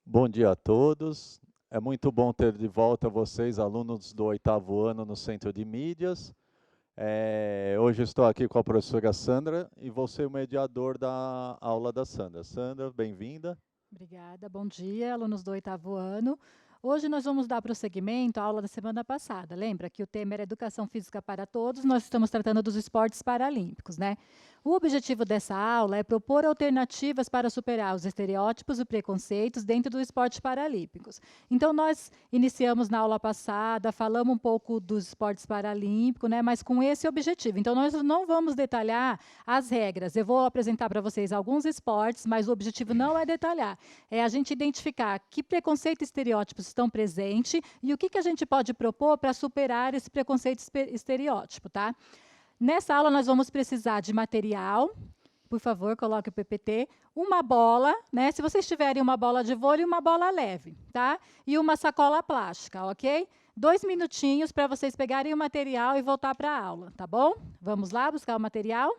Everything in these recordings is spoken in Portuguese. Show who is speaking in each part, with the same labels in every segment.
Speaker 1: Bom dia a todos. É muito bom ter de volta vocês, alunos do 8º ano no Centro de Mídias. Hoje estou aqui com a professora Sandra e vou ser o mediador da aula da Sandra. Sandra, bem-vinda.
Speaker 2: Obrigada, bom dia, alunos do 8º ano. Hoje nós vamos dar prosseguimento à aula da semana passada. Lembra que o tema era Educação Física para Todos, nós estamos tratando dos esportes paralímpicos, né? O objetivo dessa aula é propor alternativas para superar os estereótipos e preconceitos dentro dos esportes paralímpicos. Então, nós iniciamos na aula passada, falamos um pouco dos esportes paralímpicos, né? Mas com esse objetivo. Então, nós não vamos detalhar as regras. Eu vou apresentar para vocês alguns esportes, mas o objetivo não é detalhar. É a gente identificar que preconceito e estereótipos estão presentes e o que a gente pode propor para superar esse preconceito e estereótipo, tá? Nessa aula, nós vamos precisar de material. Por favor, coloque o PPT. Uma bola, né? Se vocês tiverem uma bola de vôlei, uma bola leve, tá? E uma sacola plástica, ok? 2 minutinhos para vocês pegarem o material e voltar para a aula, tá bom? Vamos lá buscar o material?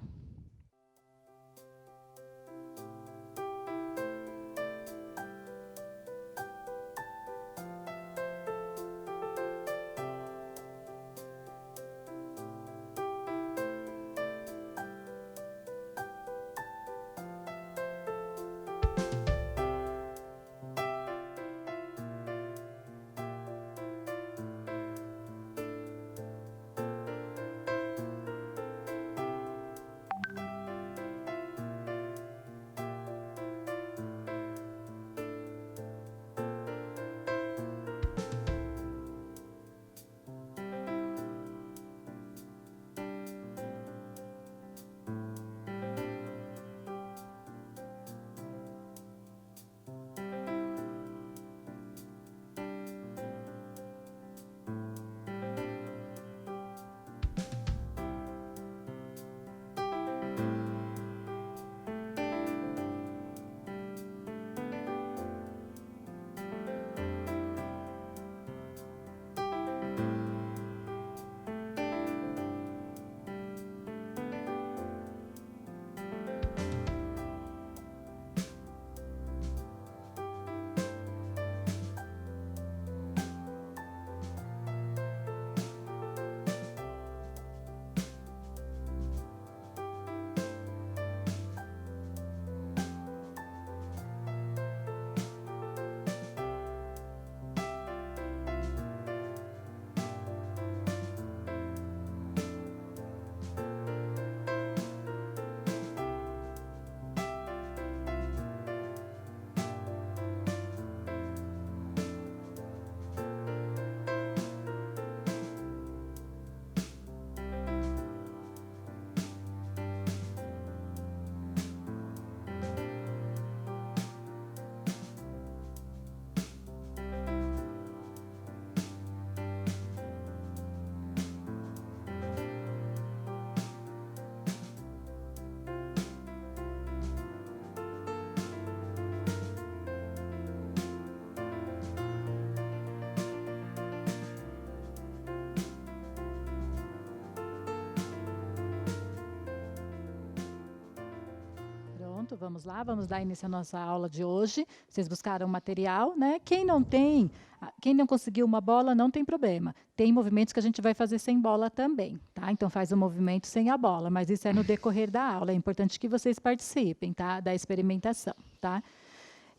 Speaker 2: Pronto, vamos lá, vamos dar início à nossa aula de hoje. Vocês buscaram material, né? Quem não conseguiu uma bola, não tem problema. Tem movimentos que a gente vai fazer sem bola também, tá? Então faz o movimento sem a bola, mas isso é no decorrer da aula. É importante que vocês participem, tá? Da experimentação, tá?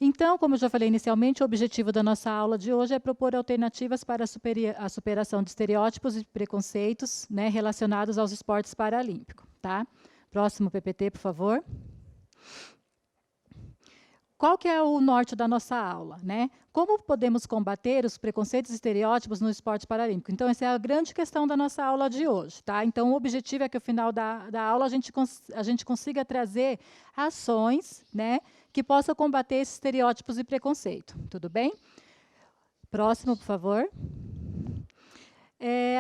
Speaker 2: Então, como eu já falei inicialmente, o objetivo da nossa aula de hoje é propor alternativas para a superação de estereótipos e preconceitos, né, relacionados aos esportes paralímpicos, tá? Próximo PPT, por favor. Qual que é o norte da nossa aula, né? Como podemos combater os preconceitos e estereótipos no esporte paralímpico? Então, essa é a grande questão da nossa aula de hoje, tá? Então, o objetivo é que, ao final da aula, a gente consiga trazer ações, né, que possam combater esses estereótipos e preconceito. Tudo bem? Próximo, por favor.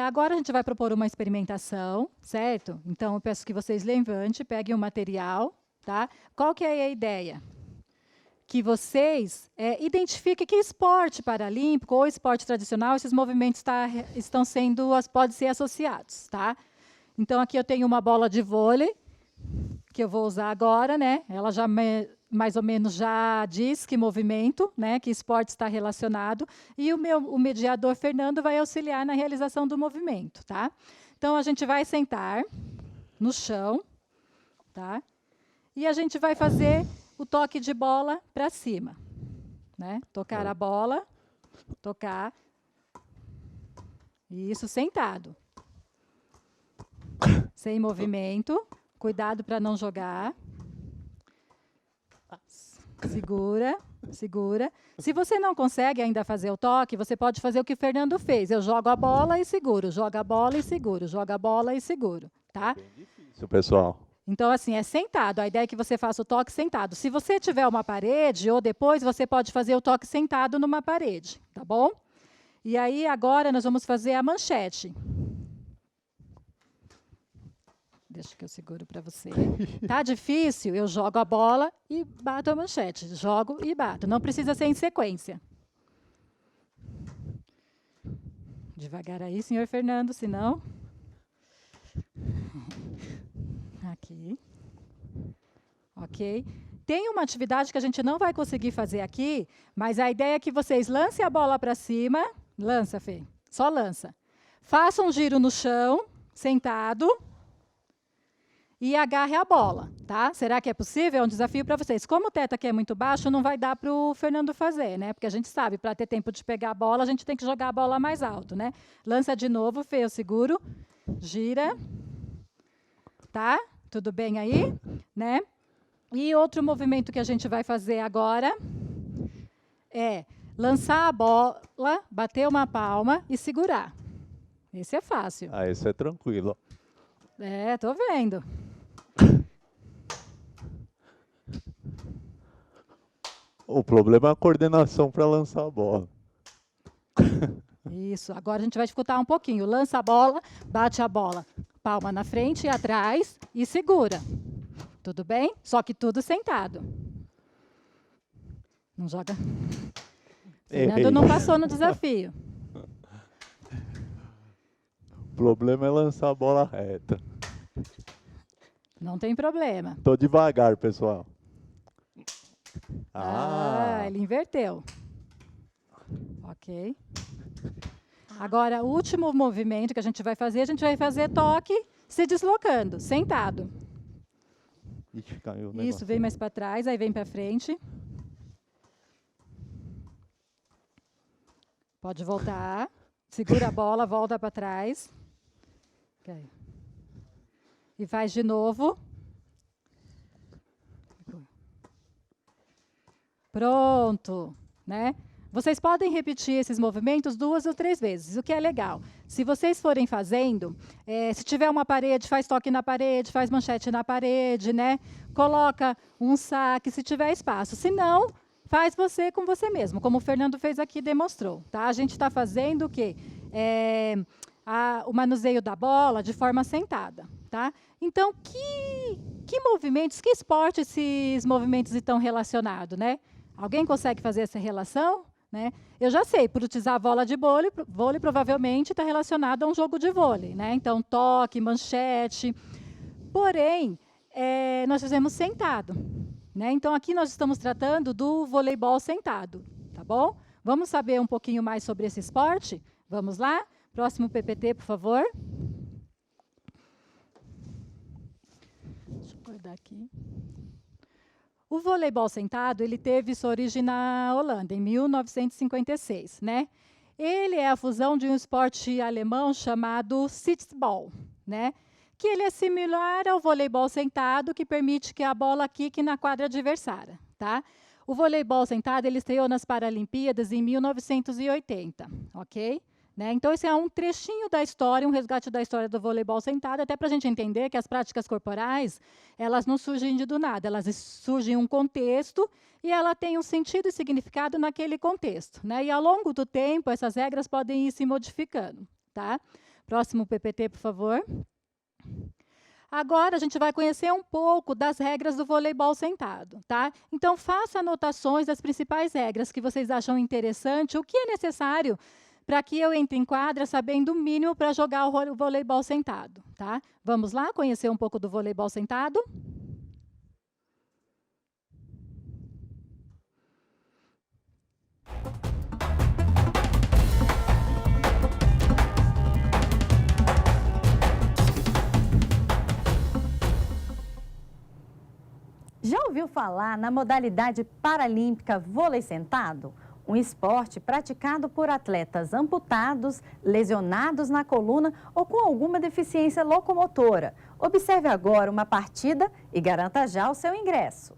Speaker 2: Agora a gente vai propor uma experimentação, certo? Então, eu peço que vocês levantem, peguem o material, tá? Qual que é a ideia? Que vocês identifiquem que esporte paralímpico ou esporte tradicional esses movimentos podem ser associados, tá? Então, aqui eu tenho uma bola de vôlei, que eu vou usar agora, né? Ela mais ou menos já diz que movimento, né, que esporte está relacionado, e o mediador Fernando vai auxiliar na realização do movimento, tá? Então, a gente vai sentar no chão, tá? E a gente vai fazer o toque de bola para cima, né? Tocar a bola, tocar. Isso, sentado. Sem movimento. Cuidado para não jogar. Segura, segura. Se você não consegue ainda fazer o toque, você pode fazer o que o Fernando fez. Eu jogo a bola e seguro, jogo a bola e seguro, jogo a bola e seguro, tá?
Speaker 1: Bem difícil, pessoal.
Speaker 2: Então, assim, é sentado. A ideia é que você faça o toque sentado. Se você tiver uma parede, ou depois, você pode fazer o toque sentado numa parede, tá bom? E aí, agora, nós vamos fazer a manchete. Deixa que eu seguro para você. Tá difícil? Eu jogo a bola e bato a manchete. Jogo e bato. Não precisa ser em sequência. Devagar aí, senhor Fernando, senão... Aqui. Ok. Tem uma atividade que a gente não vai conseguir fazer aqui, mas a ideia é que vocês lancem a bola para cima. Lança, Fê. Só lança. Faça um giro no chão, sentado, e agarre a bola, tá? Será que é possível? É um desafio para vocês. Como o teto aqui é muito baixo, não vai dar para o Fernando fazer, né? Porque a gente sabe, para ter tempo de pegar a bola, a gente tem que jogar a bola mais alto, né? Lança de novo, Fê, eu seguro. Gira. Tá? Tudo bem aí? Né? E outro movimento que a gente vai fazer agora é lançar a bola, bater uma palma e segurar. Esse é fácil.
Speaker 1: Ah, esse é tranquilo.
Speaker 2: É, tô vendo.
Speaker 1: O problema é a coordenação para lançar a bola.
Speaker 2: Isso. Agora a gente vai dificultar um pouquinho. Lança a bola, bate a bola. Palma na frente e atrás e segura. Tudo bem? Só que tudo sentado. Não joga. Fernando não passou no desafio.
Speaker 1: O problema é lançar a bola reta.
Speaker 2: Não tem problema.
Speaker 1: Tô devagar, pessoal.
Speaker 2: Ele inverteu. Ok. Agora, o último movimento que a gente vai fazer toque se deslocando, sentado.
Speaker 1: Ixi, caiu o
Speaker 2: Isso,
Speaker 1: negócio.
Speaker 2: vem mais para trás, aí vem para frente. Pode voltar. Segura a bola, volta para trás. Okay. E faz de novo. Pronto, né? Vocês podem repetir esses movimentos 2 ou 3 vezes, o que é legal. Se vocês forem fazendo, se tiver uma parede, faz toque na parede, faz manchete na parede, né? Coloca um saque, se tiver espaço. Se não, faz você com você mesmo, como o Fernando fez aqui e demonstrou. Tá? A gente está fazendo o quê? O manuseio da bola de forma sentada. Tá? Então, que movimentos, que esporte esses movimentos estão relacionados, né? Alguém consegue fazer essa relação? Né? Eu já sei, por utilizar a bola de vôlei provavelmente está relacionado a um jogo de vôlei. Né? Então, toque, manchete. Porém, nós fizemos sentado. Né? Então, aqui nós estamos tratando do voleibol sentado. Tá bom? Vamos saber um pouquinho mais sobre esse esporte? Vamos lá? Próximo PPT, por favor. Deixa eu guardar aqui. O voleibol sentado, ele teve sua origem na Holanda, em 1956, né? Ele é a fusão de um esporte alemão chamado Sitzball, né? Que ele é similar ao voleibol sentado, que permite que a bola quique na quadra adversária, tá? O voleibol sentado, ele estreou nas Paralimpíadas em 1980, ok? Né? Então, esse é um trechinho da história, um resgate da história do voleibol sentado, até para a gente entender que as práticas corporais, elas não surgem do nada, elas surgem em um contexto e ela tem um sentido e significado naquele contexto. Né? E, ao longo do tempo, essas regras podem ir se modificando. Tá? Próximo PPT, por favor. Agora, a gente vai conhecer um pouco das regras do voleibol sentado. Tá? Então, faça anotações das principais regras que vocês acham interessante, o que é necessário para que eu entre em quadra sabendo o mínimo para jogar o voleibol sentado. Tá? Vamos lá conhecer um pouco do voleibol sentado?
Speaker 3: ouviu falar na modalidade paralímpica vôlei sentado? Um esporte praticado por atletas amputados, lesionados na coluna ou com alguma deficiência locomotora. Observe agora uma partida e garanta já o seu ingresso.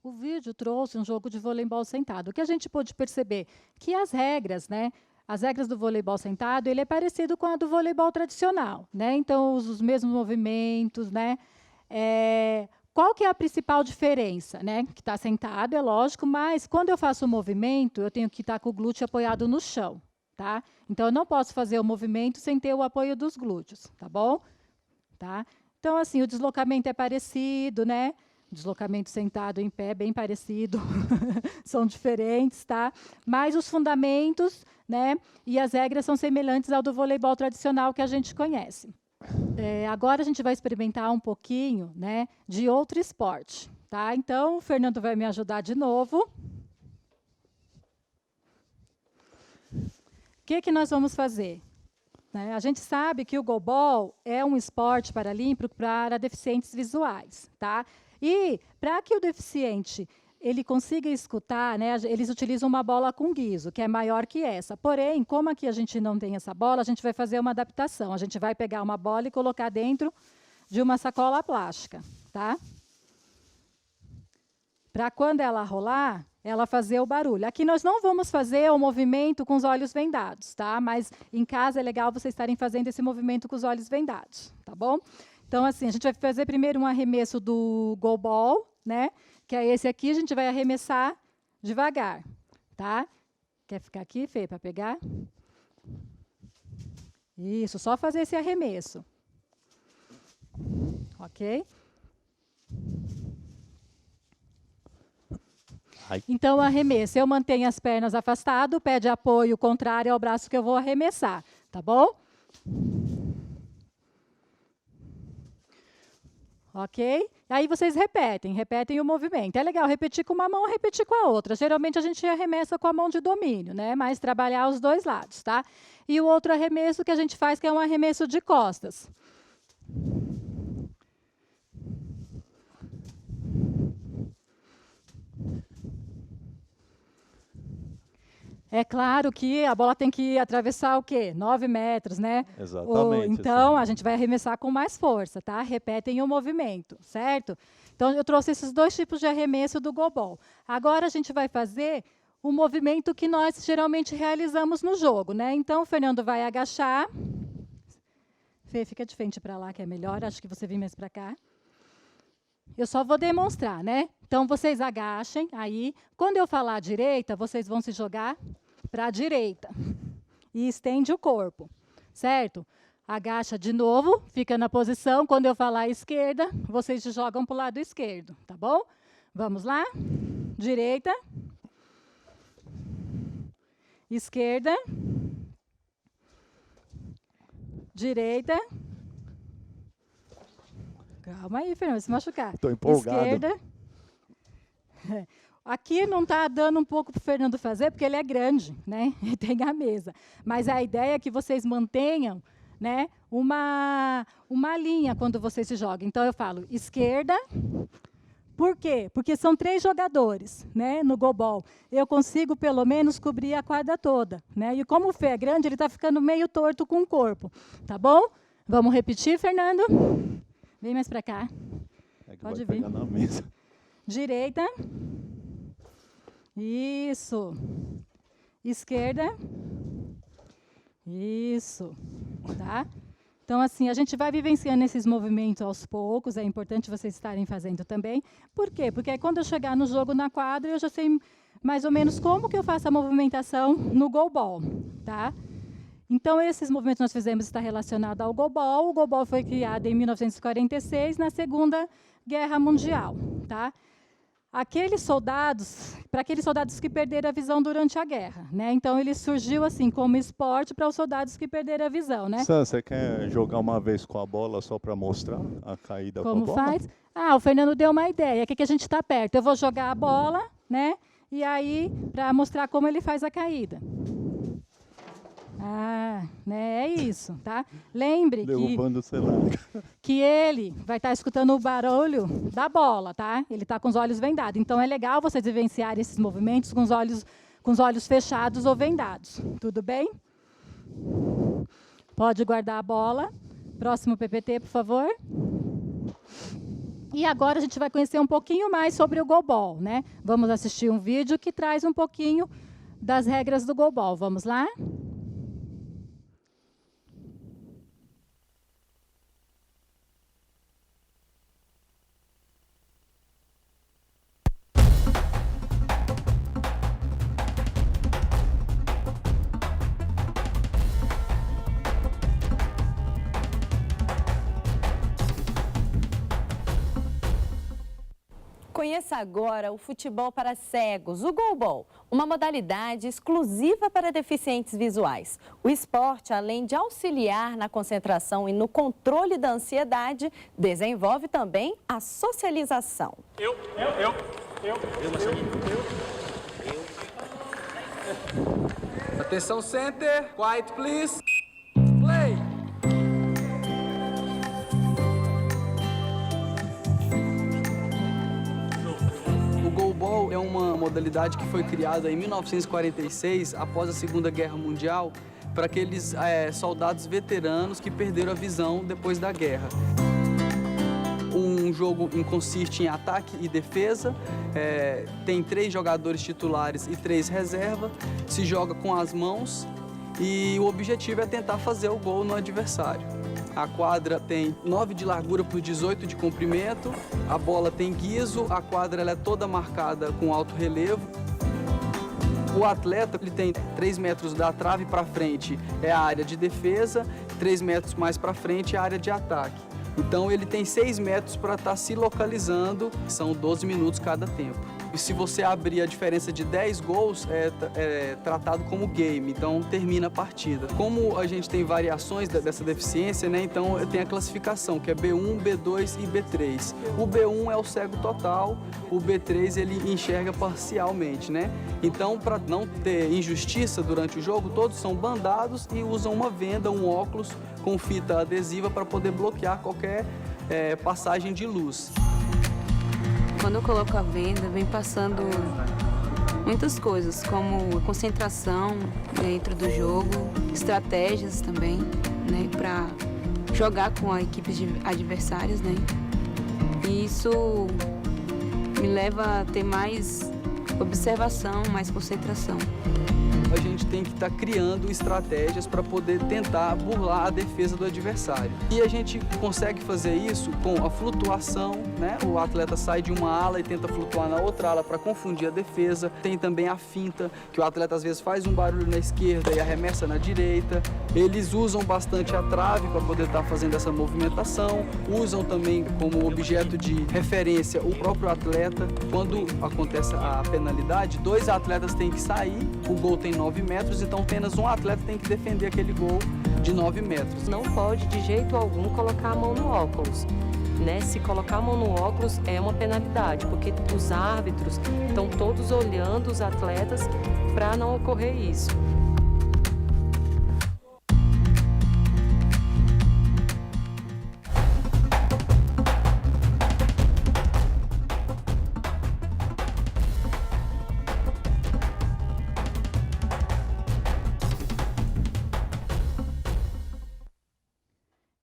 Speaker 2: O vídeo trouxe um jogo de voleibol sentado. O que a gente pôde perceber? Que as regras, né? As regras do voleibol sentado, ele é parecido com a do voleibol tradicional, né? Então, os mesmos movimentos, né? Qual que é a principal diferença, né? Que está sentado, é lógico, mas quando eu faço o movimento, eu tenho que estar com o glúteo apoiado no chão, tá? Então, eu não posso fazer o movimento sem ter o apoio dos glúteos, tá bom? Tá? Então, assim, o deslocamento é parecido, né? Deslocamento sentado em pé, bem parecido, são diferentes, tá? Mas os fundamentos, né, e as regras são semelhantes ao do voleibol tradicional que a gente conhece. Agora a gente vai experimentar um pouquinho, né, de outro esporte, tá? Então, o Fernando vai me ajudar de novo. O que nós vamos fazer? A gente sabe que o goalball é um esporte paralímpico para deficientes visuais, tá? E para que o deficiente ele consiga escutar, né, eles utilizam uma bola com guiso, que é maior que essa. Porém, como aqui a gente não tem essa bola, a gente vai fazer uma adaptação. A gente vai pegar uma bola e colocar dentro de uma sacola plástica, tá? Para quando ela rolar, ela fazer o barulho. Aqui nós não vamos fazer o movimento com os olhos vendados, tá? Mas em casa é legal vocês estarem fazendo esse movimento com os olhos vendados, tá bom? Então, assim, a gente vai fazer primeiro um arremesso do goalball, né? Que é esse aqui, a gente vai arremessar devagar, tá? Quer ficar aqui, Fê, para pegar? Isso, só fazer esse arremesso. Ok? Então, arremesso. Eu mantenho as pernas afastadas, o pé de apoio contrário ao braço que eu vou arremessar, tá bom? Ok? Aí vocês repetem o movimento. É legal repetir com uma mão, repetir com a outra. Geralmente a gente arremessa com a mão de domínio, né? Mas trabalhar os dois lados, tá? E o outro arremesso que a gente faz, que é um arremesso de costas. É claro que a bola tem que atravessar o quê? 9 metros, né?
Speaker 1: Exatamente.
Speaker 2: Então, a gente vai arremessar com mais força, tá? Repetem o movimento, certo? Então, eu trouxe esses dois tipos de arremesso do goalball. Agora, a gente vai fazer o movimento que nós geralmente realizamos no jogo, né? Então, o Fernando vai agachar. Fê, fica de frente para lá, que é melhor. Acho que você vem mais para cá. Eu só vou demonstrar, né? Então, vocês agachem aí. Quando eu falar direita, vocês vão se jogar para a direita. E estende o corpo, certo? Agacha de novo, fica na posição. Quando eu falar esquerda, vocês se jogam para o lado esquerdo, tá bom? Vamos lá? Direita. Esquerda. Direita. Calma aí, Fernando, vai se machucar.
Speaker 1: Estou empolgado.
Speaker 2: Esquerda. Aqui não está dando um pouco para o Fernando fazer, porque ele é grande, né? Ele tem a mesa. Mas a ideia é que vocês mantenham, né, uma linha quando vocês se jogam. Então, eu falo esquerda. Por quê? Porque são 3 jogadores, né, no goalball. Eu consigo, pelo menos, cobrir a quadra toda, né? E como o Fê é grande, ele está ficando meio torto com o corpo. Tá bom? Vamos repetir, Fernando? Vem mais para cá. Pode vir.
Speaker 1: Pegar na mesa.
Speaker 2: Direita. Isso. Esquerda. Isso. Tá? Então, assim, a gente vai vivenciando esses movimentos aos poucos, é importante vocês estarem fazendo também. Por quê? Porque aí, quando eu chegar no jogo na quadra, eu já sei mais ou menos como que eu faço a movimentação no goalball, tá? Então, esses movimentos que nós fizemos está relacionado ao goalball. O goalball foi criado em 1946, na Segunda Guerra Mundial, tá? Para aqueles soldados que perderam a visão durante a guerra, né? Então, ele surgiu assim como esporte para os soldados que perderam a visão, né?
Speaker 1: Sam, você quer jogar uma vez com a bola só para mostrar a caída
Speaker 2: Como
Speaker 1: com a bola?
Speaker 2: faz? Ah, o Fernando deu uma ideia. Aqui que a gente está perto. Eu vou jogar a bola, né? E aí, para mostrar como ele faz a caída. Ah, né? É isso, tá? Lembre
Speaker 1: Derrubando o celular.
Speaker 2: que ele vai estar escutando o barulho da bola, tá? Ele está com os olhos vendados. Então, é legal vocês vivenciarem esses movimentos com os olhos fechados ou vendados. Tudo bem? Pode guardar a bola. Próximo PPT, por favor. E agora a gente vai conhecer um pouquinho mais sobre o goalball, né? Vamos assistir um vídeo que traz um pouquinho das regras do goalball. Vamos lá?
Speaker 3: Conheça agora o futebol para cegos, o goalball, uma modalidade exclusiva para deficientes visuais. O esporte, além de auxiliar na concentração e no controle da ansiedade, desenvolve também a socialização.
Speaker 4: Atenção, center, quiet please, play! O goalball é uma modalidade que foi criada em 1946, após a Segunda Guerra Mundial, para aqueles soldados veteranos que perderam a visão depois da guerra. Um jogo consiste em ataque e defesa, tem 3 jogadores titulares e 3 reservas, se joga com as mãos e o objetivo é tentar fazer o gol no adversário. A quadra tem 9 de largura por 18 de comprimento, a bola tem guiso, a quadra ela é toda marcada com alto relevo. O atleta ele tem 3 metros da trave para frente é a área de defesa, 3 metros mais para frente é a área de ataque. Então ele tem 6 metros para estar se localizando, são 12 minutos cada tempo. E se você abrir a diferença de 10 gols, é tratado como game, então termina a partida. Como a gente tem variações dessa deficiência, né, então tem a classificação, que é B1, B2 e B3. O B1 é o cego total, o B3 ele enxerga parcialmente, né? Então, para não ter injustiça durante o jogo, todos são bandados e usam uma venda, um óculos com fita adesiva para poder bloquear qualquer passagem de luz.
Speaker 5: Quando eu coloco a venda, vem passando muitas coisas, como concentração dentro do jogo, estratégias também, né, para jogar com as equipes adversárias, né? E isso me leva a ter mais observação, mais concentração.
Speaker 4: A gente tem que estar criando estratégias para poder tentar burlar a defesa do adversário. E a gente consegue fazer isso com a flutuação, né? O atleta sai de uma ala e tenta flutuar na outra ala para confundir a defesa. Tem também a finta, que o atleta às vezes faz um barulho na esquerda e arremessa na direita. Eles usam bastante a trave para poder estar fazendo essa movimentação. Usam também como objeto de referência o próprio atleta. Quando acontece a penalidade, 2 atletas têm que sair, o gol tem 9 metros, então apenas um atleta tem que defender aquele gol de 9 metros.
Speaker 6: Não pode, de jeito algum, colocar a mão no óculos. né? Se colocar a mão no óculos é uma penalidade, porque os árbitros estão todos olhando os atletas para não ocorrer isso.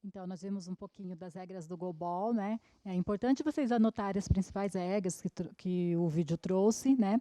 Speaker 2: Então, nós vimos um pouquinho das regras do goalball, né? É importante vocês anotarem as principais regras que o vídeo trouxe, né?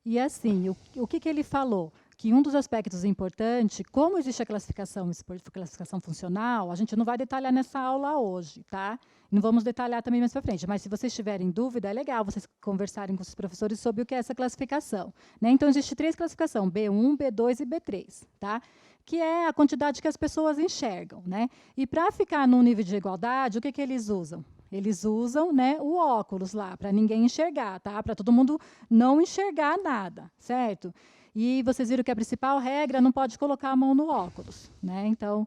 Speaker 2: E assim, o que ele falou? Que um dos aspectos importantes, como existe a classificação funcional, a gente não vai detalhar nessa aula hoje, tá? Não vamos detalhar também mais para frente, mas se vocês tiverem dúvida, é legal vocês conversarem com os professores sobre o que é essa classificação, né? Então, existe 3 classificações, B1, B2 e B3, tá? Que é a quantidade que as pessoas enxergam, né? E para ficar no nível de igualdade, o que eles usam? Eles usam, né, o óculos lá, para ninguém enxergar, tá? Para todo mundo não enxergar nada, certo? E vocês viram que a principal regra não pode colocar a mão no óculos, né? Então,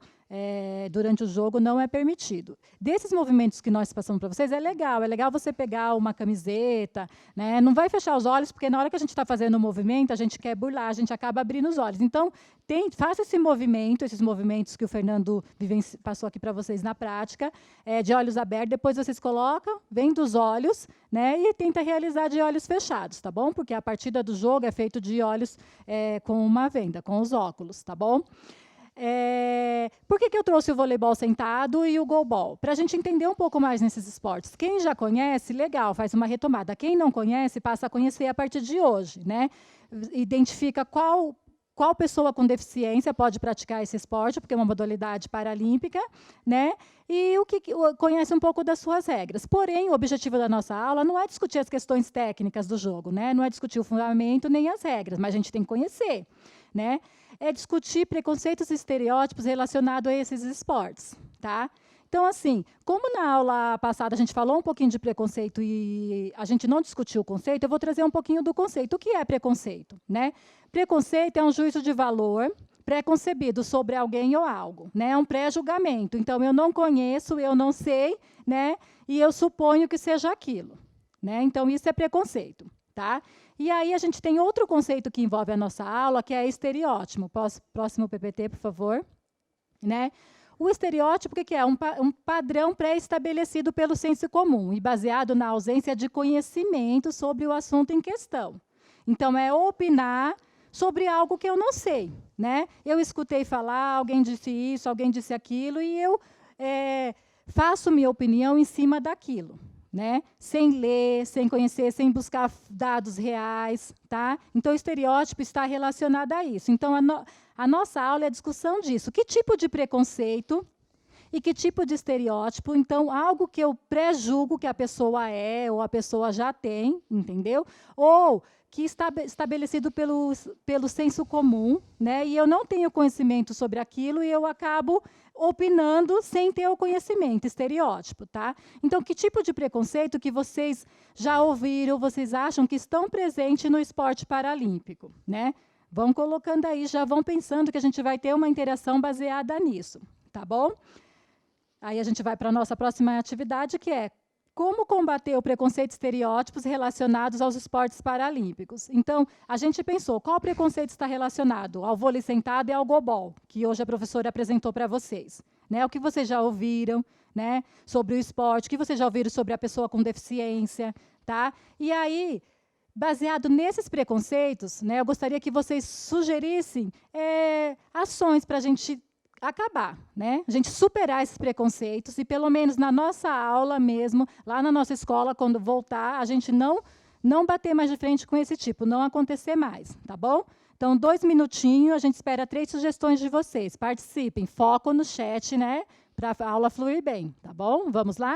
Speaker 2: durante o jogo não é permitido. Desses movimentos que nós passamos para vocês, é legal você pegar uma camiseta, né? Não vai fechar os olhos, porque na hora que a gente está fazendo o movimento, a gente quer burlar, a gente acaba abrindo os olhos. Então, faça esse movimento, esses movimentos que o Fernando passou aqui para vocês na prática, de olhos abertos, depois vocês colocam, vem dos olhos, né? E tenta realizar de olhos fechados, tá bom? Porque a partida do jogo é feita de olhos com uma venda, com os óculos, tá bom? Por que eu trouxe o voleibol sentado e o goalball? Para a gente entender um pouco mais nesses esportes. Quem já conhece, legal, faz uma retomada. Quem não conhece, passa a conhecer a partir de hoje, né? Identifica qual pessoa com deficiência pode praticar esse esporte, porque é uma modalidade paralímpica, né? E conhece um pouco das suas regras. Porém, o objetivo da nossa aula não é discutir as questões técnicas do jogo, né? Não é discutir o fundamento nem as regras, mas a gente tem que conhecer, né? É discutir preconceitos e estereótipos relacionados a esses esportes, tá? Então, assim, como na aula passada a gente falou um pouquinho de preconceito e a gente não discutiu o conceito, eu vou trazer um pouquinho do conceito. O que é preconceito, né? Preconceito é um juízo de valor preconcebido sobre alguém ou algo, né? É um pré-julgamento. Então, eu não conheço, eu não sei, né? E eu suponho que seja aquilo, né? Então, isso é preconceito, tá? E aí a gente tem outro conceito que envolve a nossa aula, que é estereótipo. Próximo PPT, por favor. Né? O estereótipo, o que é? Um padrão pré-estabelecido pelo senso comum e baseado na ausência de conhecimento sobre o assunto em questão. Então, é opinar sobre algo que eu não sei, né? Eu escutei falar, alguém disse isso, alguém disse aquilo, e eu faço minha opinião em cima daquilo, né? Sem ler, sem conhecer, sem buscar dados reais, tá? Então, o estereótipo está relacionado a isso. Então, a nossa aula é a discussão disso. Que tipo de preconceito e que tipo de estereótipo? Então, algo que eu pré-julgo que a pessoa é ou a pessoa já tem, entendeu? Ou que está estabelecido pelo senso comum, né? E eu não tenho conhecimento sobre aquilo e eu acabo opinando sem ter o conhecimento, estereótipo, tá? Então, que tipo de preconceito que vocês já ouviram, vocês acham que estão presentes no esporte paralímpico, né? Vão colocando aí, já vão pensando que a gente vai ter uma interação baseada nisso, tá bom? Aí a gente vai para a nossa próxima atividade, que é como combater o preconceito e estereótipos relacionados aos esportes paralímpicos. Então, a gente pensou, qual preconceito está relacionado ao vôlei sentado e ao goalball, que hoje a professora apresentou para vocês. Né? O que vocês já ouviram, né, sobre o esporte, o que vocês já ouviram sobre a pessoa com deficiência. Tá? E aí, baseado nesses preconceitos, né, eu gostaria que vocês sugerissem ações para a gente acabar, né? A gente superar esses preconceitos e, pelo menos na nossa aula mesmo, lá na nossa escola, quando voltar, a gente não bater mais de frente com esse tipo, não acontecer mais, tá bom? Então, 2 minutinhos, a gente espera 3 sugestões de vocês. Participem, foco no chat, né? Para a aula fluir bem, tá bom? Vamos lá?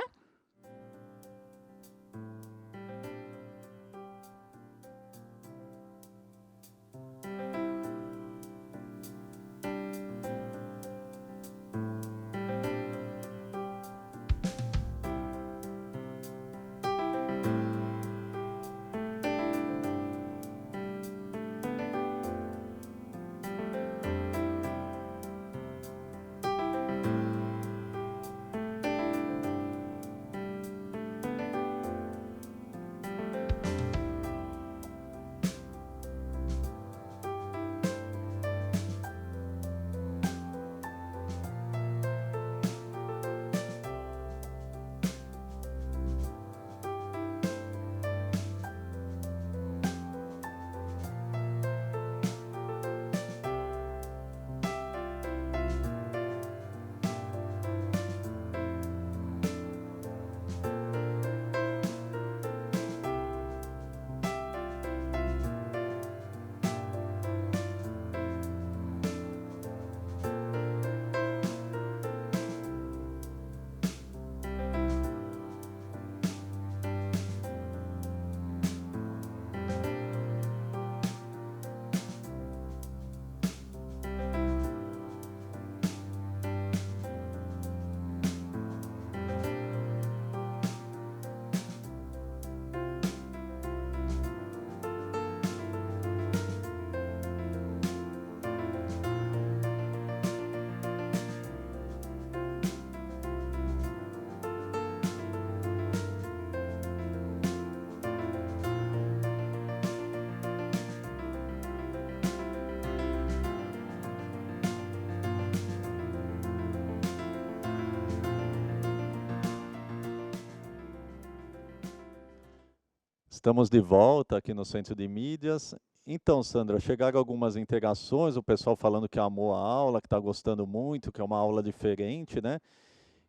Speaker 1: Estamos de volta aqui no Centro de Mídias. Então, Sandra, chegaram algumas integrações, o pessoal falando que amou a aula, que está gostando muito, que é uma aula diferente, né?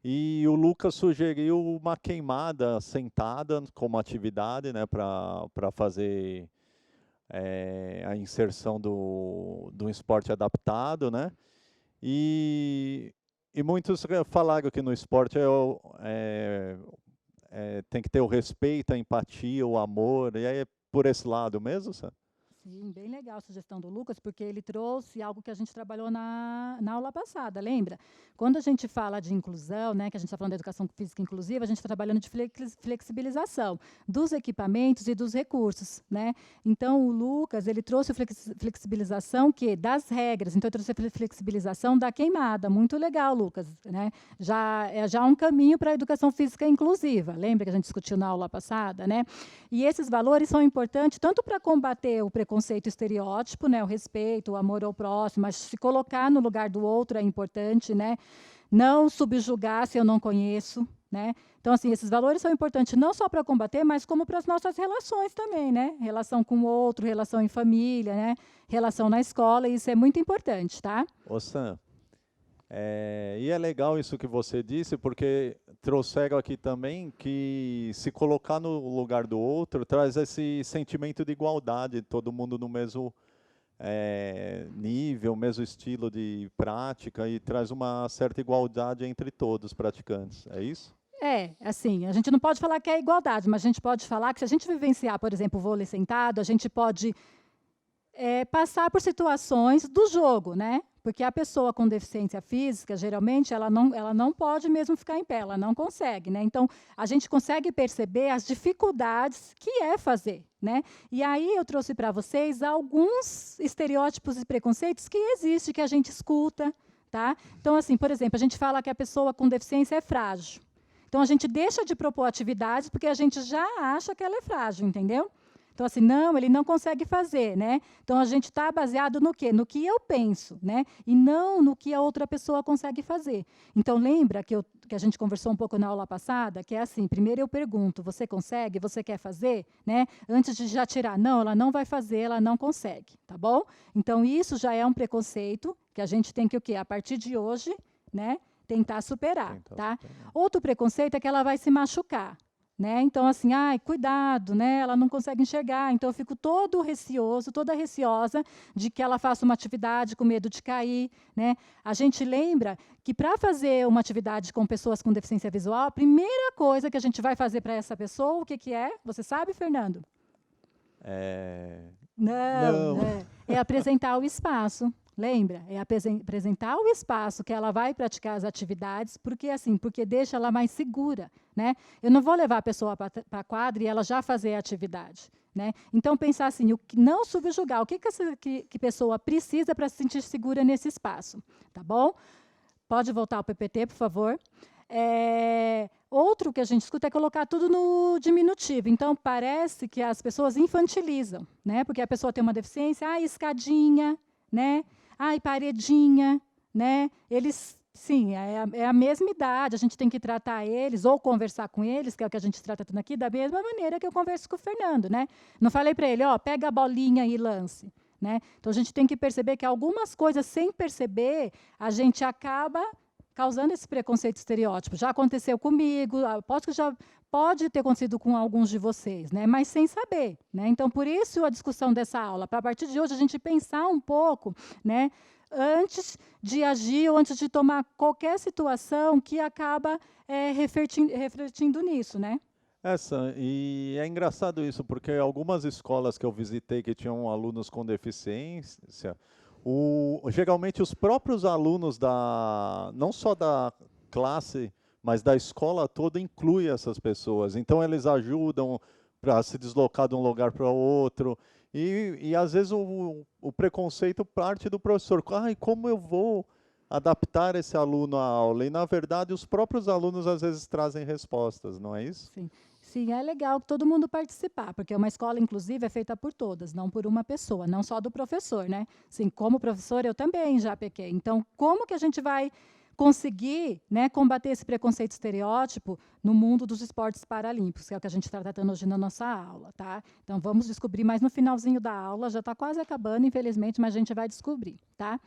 Speaker 1: E o Lucas sugeriu uma queimada sentada como atividade, né, para fazer a inserção do esporte adaptado, né? E muitos falaram que no esporte tem que ter o respeito, a empatia, o amor, e aí é por esse lado mesmo, Sandra?
Speaker 2: Sim, bem legal a sugestão do Lucas, porque ele trouxe algo que a gente trabalhou na aula passada, lembra? Quando a gente fala de inclusão, né, que a gente está falando da educação física inclusiva, a gente está trabalhando de flexibilização dos equipamentos e dos recursos, né? Então, o Lucas, ele trouxe flexibilização das regras, então, ele trouxe a flexibilização da queimada, muito legal, Lucas, né? Já um caminho para a educação física inclusiva, lembra que a gente discutiu na aula passada, né? E esses valores são importantes tanto para combater o preconceito e estereótipo, né, o respeito, o amor ao próximo, mas se colocar no lugar do outro é importante, né? Não subjugar se eu não conheço, né? Então, assim, esses valores são importantes não só para combater, mas como para as nossas relações também, né? Relação com o outro, relação em família, né? Relação na escola, isso é muito importante, tá?
Speaker 1: Ô, Sam, e é legal isso que você disse, porque trouxeram aqui também que se colocar no lugar do outro traz esse sentimento de igualdade, todo mundo no mesmo nível, mesmo estilo de prática, e traz uma certa igualdade entre todos os praticantes, é isso?
Speaker 2: Assim, a gente não pode falar que é igualdade, mas a gente pode falar que se a gente vivenciar, por exemplo, o vôlei sentado, a gente pode passar por situações do jogo, né? Porque a pessoa com deficiência física, geralmente, ela não pode mesmo ficar em pé, ela não consegue, né? Então, a gente consegue perceber as dificuldades que é fazer, né? E aí eu trouxe para vocês alguns estereótipos e preconceitos que existem, que a gente escuta, tá? Então, assim, por exemplo, a gente fala que a pessoa com deficiência é frágil. Então, a gente deixa de propor atividades porque a gente já acha que ela é frágil, entendeu? Então, assim, não, ele não consegue fazer, né? Então, a gente está baseado no quê? No que eu penso, né? E não no que a outra pessoa consegue fazer. Então, lembra que a gente conversou um pouco na aula passada, que é assim, primeiro eu pergunto, você consegue? Você quer fazer? Né? Antes de já tirar, não, ela não vai fazer, ela não consegue, tá bom? Então, isso já é um preconceito que a gente tem que, o quê? A partir de hoje, né? Tentar superar, tá? Outro preconceito é que ela vai se machucar. Né? Então, assim, cuidado, né? Ela não consegue enxergar. Então, eu fico todo receoso, toda receosa de que ela faça uma atividade com medo de cair. Né? A gente lembra que, para fazer uma atividade com pessoas com deficiência visual, a primeira coisa que a gente vai fazer para essa pessoa, o que é? Você sabe, Fernando? Não. É apresentar o espaço. Lembra? É apresentar o espaço que ela vai praticar as atividades, porque deixa ela mais segura, né? Eu não vou levar a pessoa para a quadra e ela já fazer a atividade, né? Então, pensar assim, não subjugar, o que essa pessoa precisa para se sentir segura nesse espaço, tá bom? Pode voltar ao PPT, por favor. Outro que a gente escuta é colocar tudo no diminutivo. Então, parece que as pessoas infantilizam, né? Porque a pessoa tem uma deficiência, escadinha, né? Paredinha, né? Eles, sim, é a mesma idade, a gente tem que tratar eles, ou conversar com eles, que é o que a gente está tratando aqui, da mesma maneira que eu converso com o Fernando, né? Não falei para ele, pega a bolinha e lance, né? Então, a gente tem que perceber que algumas coisas, sem perceber, a gente acaba causando esse preconceito estereótipo. Já aconteceu comigo, aposto que já pode ter acontecido com alguns de vocês, né? Mas sem saber, né? Então, por isso a discussão dessa aula, para a partir de hoje a gente pensar um pouco, né? Antes de agir ou antes de tomar qualquer situação que acaba refletindo nisso, né?
Speaker 1: E é engraçado isso, porque algumas escolas que eu visitei que tinham alunos com deficiência, geralmente os próprios alunos não só da classe, mas da escola toda, inclui essas pessoas. Então, eles ajudam para se deslocar de um lugar para outro. E às vezes, o preconceito parte do professor. Como eu vou adaptar esse aluno à aula? E, na verdade, os próprios alunos, às vezes, trazem respostas, não é isso?
Speaker 2: Sim. Sim, é legal todo mundo participar, porque uma escola inclusiva é feita por todas, não por uma pessoa, não só do professor, né? Sim, como professor, eu também já pequei. Então, como que a gente vai conseguir, né, combater esse preconceito estereótipo no mundo dos esportes paralímpicos, que é o que a gente está tratando hoje na nossa aula, tá? Então, vamos descobrir mais no finalzinho da aula, já está quase acabando, infelizmente, mas a gente vai descobrir, tá?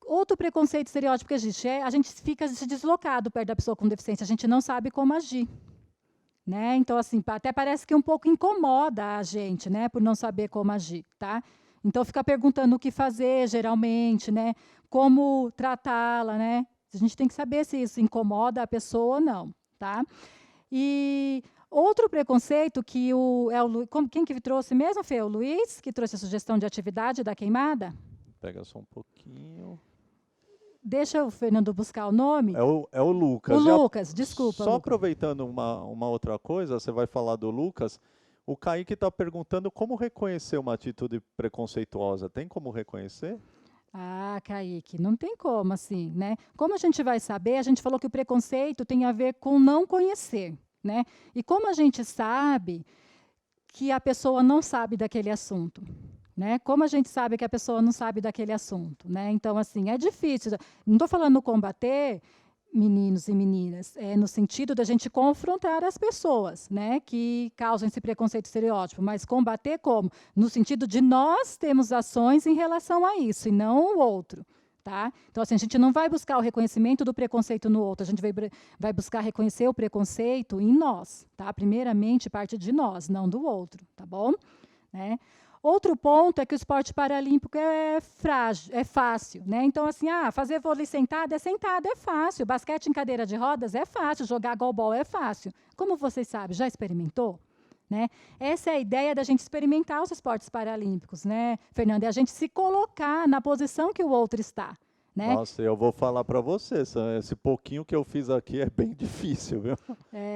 Speaker 2: Outro preconceito estereótipo que existe é a gente fica deslocado perto da pessoa com deficiência, a gente não sabe como agir. Né? Então, assim, até parece que um pouco incomoda a gente, né, por não saber como agir, tá? Então, fica perguntando o que fazer, geralmente, né, como tratá-la, né? A gente tem que saber se isso incomoda a pessoa ou não, tá? E outro preconceito que quem que trouxe mesmo, Fê? O Luiz, que trouxe a sugestão de atividade da queimada?
Speaker 1: Pega só um pouquinho.
Speaker 2: Deixa o Fernando buscar o nome.
Speaker 1: É o Lucas.
Speaker 2: O Lucas, desculpa.
Speaker 1: Só
Speaker 2: Lucas.
Speaker 1: aproveitando uma outra coisa, você vai falar do Lucas. O Kaique está perguntando como reconhecer uma atitude preconceituosa. Tem como reconhecer?
Speaker 2: Ah, Kaique, não tem como, assim, né? Como a gente vai saber? A gente falou que o preconceito tem a ver com não conhecer, né? E como a gente sabe que a pessoa não sabe daquele assunto? Né? Como a gente sabe que a pessoa não sabe daquele assunto? Né? Então, assim, é difícil. Não estou falando combater, meninos e meninas, no sentido da gente confrontar as pessoas, né, que causam esse preconceito estereótipo, mas combater como? No sentido de nós termos ações em relação a isso, e não o outro. Tá? Então, assim, a gente não vai buscar o reconhecimento do preconceito no outro, a gente vai buscar reconhecer o preconceito em nós. Tá? Primeiramente, parte de nós, não do outro. Tá bom? Né? Outro ponto é que o esporte paralímpico é fácil, né? Então, assim, fazer vôlei sentado é fácil, basquete em cadeira de rodas é fácil, jogar goalball é fácil. Como vocês sabem, já experimentou? Né? Essa é a ideia da gente experimentar os esportes paralímpicos, né, Fernanda? É a gente se colocar na posição que o outro está. Né?
Speaker 1: Nossa, eu vou falar para você, esse pouquinho que eu fiz aqui é bem difícil, viu?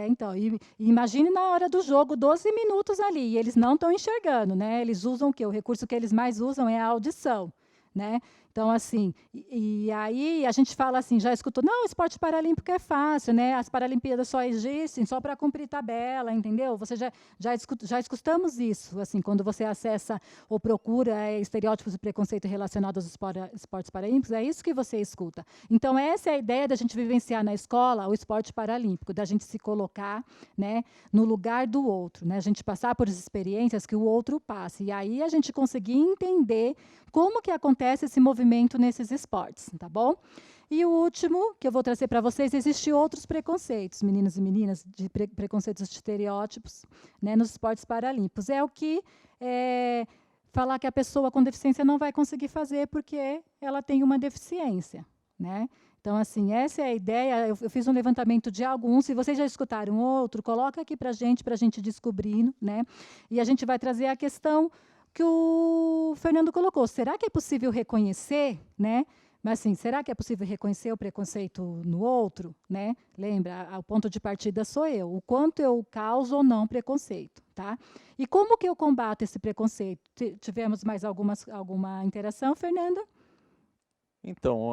Speaker 2: Então, imagine na hora do jogo, 12 minutos ali, e eles não estão enxergando, né? Eles usam o quê? O recurso que eles mais usam é a audição, né? Então, assim, e aí a gente fala assim, já escutou, não, o esporte paralímpico é fácil, né? As Paralimpíadas só existem só para cumprir tabela, entendeu? Você já escutamos isso, assim, quando você acessa ou procura estereótipos e preconceito relacionados aos esportes paralímpicos, é isso que você escuta. Então, essa é a ideia da gente vivenciar na escola o esporte paralímpico, da gente se colocar, né, no lugar do outro, né? A gente passar por experiências que o outro passa, e aí a gente conseguir entender como que acontece esse movimento nesses esportes, tá bom? E o último que eu vou trazer para vocês, existem outros preconceitos, meninos e meninas, de preconceitos de estereótipos, né, nos esportes paralímpicos. É o que falar que a pessoa com deficiência não vai conseguir fazer porque ela tem uma deficiência, né? Então, assim, essa é a ideia. Eu fiz um levantamento de alguns. Se vocês já escutaram outro, coloca aqui para a gente descobrindo, né? E a gente vai trazer a questão que o Fernando colocou. Será que é possível reconhecer, né? Mas, assim, será que é possível reconhecer o preconceito no outro, né? Lembra, o ponto de partida sou eu. O quanto eu causo ou não preconceito, tá? E como que eu combato esse preconceito? Tivemos mais alguma interação, Fernanda?
Speaker 1: Então,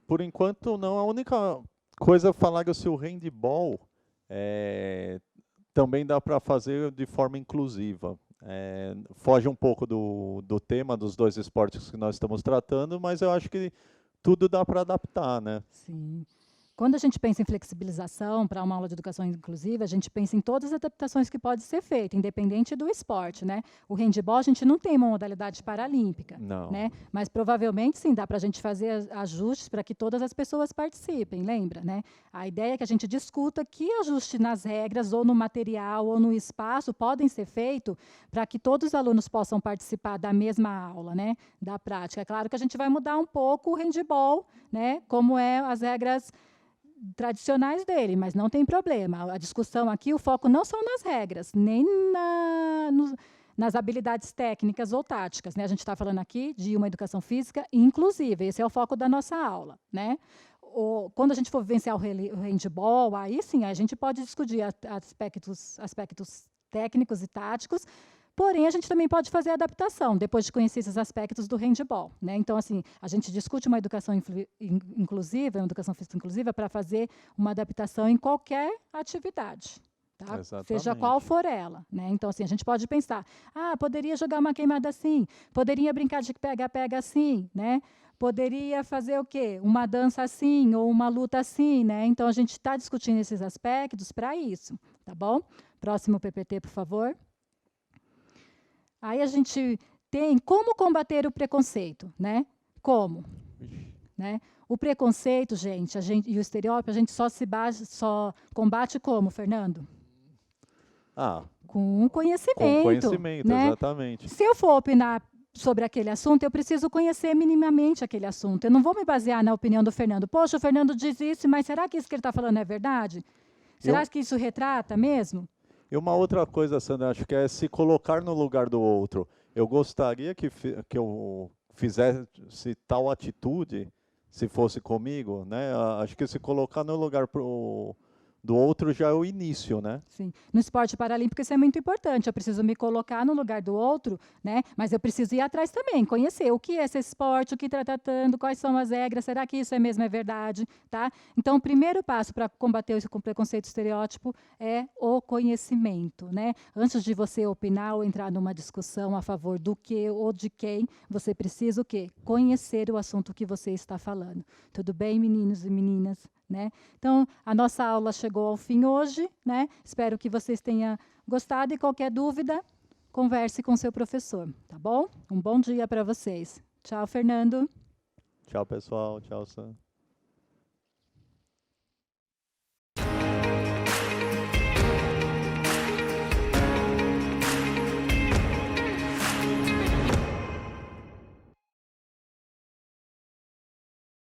Speaker 1: por enquanto, não. A única coisa é falar que o handball também dá para fazer de forma inclusiva. Foge um pouco do tema dos dois esportes que nós estamos tratando, mas eu acho que tudo dá para adaptar, né?
Speaker 2: Sim. Quando a gente pensa em flexibilização para uma aula de educação inclusiva, a gente pensa em todas as adaptações que podem ser feitas, independente do esporte, né? O handball, a gente não tem uma modalidade paralímpica,
Speaker 1: Não.
Speaker 2: né? Mas provavelmente, sim, dá para a gente fazer ajustes para que todas as pessoas participem, lembra, né? A ideia é que a gente discuta que ajuste nas regras, ou no material, ou no espaço, podem ser feitos para que todos os alunos possam participar da mesma aula, né? Da prática. É claro que a gente vai mudar um pouco o handball, né? Como as regras tradicionais dele, mas não tem problema. A discussão aqui, o foco não são nas regras, nem nas habilidades técnicas ou táticas, né? A gente está falando aqui de uma educação física inclusiva, esse é o foco da nossa aula, né? Quando a gente for vivenciar o handball, aí sim, a gente pode discutir aspectos técnicos e táticos, porém, a gente também pode fazer adaptação, depois de conhecer esses aspectos do handball, né? Então, assim, a gente discute uma educação inclusiva, uma educação física inclusiva, para fazer uma adaptação em qualquer atividade, tá?
Speaker 1: Exatamente.
Speaker 2: Seja qual for ela, né? Então, assim, a gente pode pensar, poderia jogar uma queimada assim, poderia brincar de pega-pega assim, né? Poderia fazer o quê? Uma dança assim, ou uma luta assim, né? Então, a gente está discutindo esses aspectos para isso, tá bom? Próximo PPT, por favor. Aí a gente tem como combater o preconceito, né? Como? Né? O preconceito, gente, e o estereótipo, a gente só combate como, Fernando?
Speaker 1: Com
Speaker 2: Com conhecimento.
Speaker 1: conhecimento,
Speaker 2: né?
Speaker 1: exatamente.
Speaker 2: Se eu for opinar sobre aquele assunto, eu preciso conhecer minimamente aquele assunto. Eu não vou me basear na opinião do Fernando. Poxa, o Fernando diz isso, mas será que isso que ele está falando é verdade? Será que isso retrata mesmo?
Speaker 1: E uma outra coisa, Sandra, acho que é se colocar no lugar do outro. Eu gostaria que eu fizesse tal atitude, se fosse comigo, né? Acho que se colocar no lugar do outro já é o início, né?
Speaker 2: Sim. No esporte paralímpico isso é muito importante. Eu preciso me colocar no lugar do outro, né? Mas eu preciso ir atrás também, conhecer o que é esse esporte, o que está tratando, quais são as regras, será que isso é verdade, tá? Então, o primeiro passo para combater o preconceito estereótipo é o conhecimento, né? Antes de você opinar ou entrar numa discussão a favor do que ou de quem, você precisa o quê? Conhecer o assunto que você está falando. Tudo bem, meninos e meninas? Né? Então, a nossa aula chegou ao fim hoje, né? Espero que vocês tenham gostado e qualquer dúvida, converse com seu professor, tá bom? Um bom dia para vocês. Tchau, Fernando.
Speaker 1: Tchau, pessoal. Tchau, Sandra.